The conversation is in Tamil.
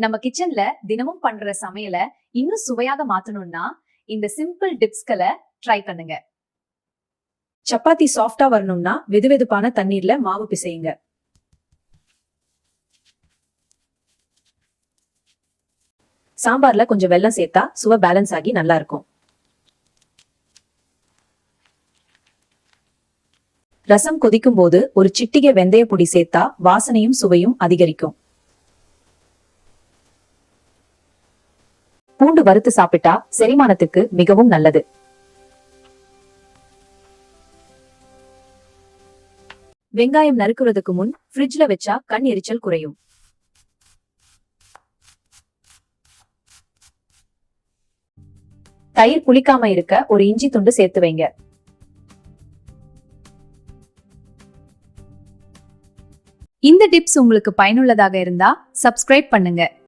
நம்ம கிச்சன்ல தினமும் பண்ற சமையல இன்னும் சுவையாக மாத்தணும்னா இந்த சிம்பிள் டிப்ஸ்களை ட்ரை பண்ணுங்க. சப்பாத்தி சாஃப்டா வரணும்னா வெதுவெதுப்பான தண்ணீர்ல மாவு பிசையுங்க. சாம்பார்ல கொஞ்சம் வெல்லம் சேர்த்தா சுவை பேலன்ஸ் ஆகி நல்லா இருக்கும். ரசம் கொதிக்கும் போது ஒரு சிட்டிகை வெந்தய பொடி சேர்த்தா வாசனையும் சுவையும் அதிகரிக்கும். பூண்டு வறுத்து சாப்பிட்டா செரிமானத்துக்கு மிகவும் நல்லது. வெங்காயம் நறுக்குறதுக்கு முன் ஃப்ரிட்ஜ்ல வச்சா கண் எரிச்சல் குறையும். தயிர் புளிக்காம இருக்க ஒரு இஞ்சி துண்டு சேர்த்து வைங்க. இந்த டிப்ஸ் உங்களுக்கு பயனுள்ளதாக இருந்தா சப்ஸ்கிரைப் பண்ணுங்க.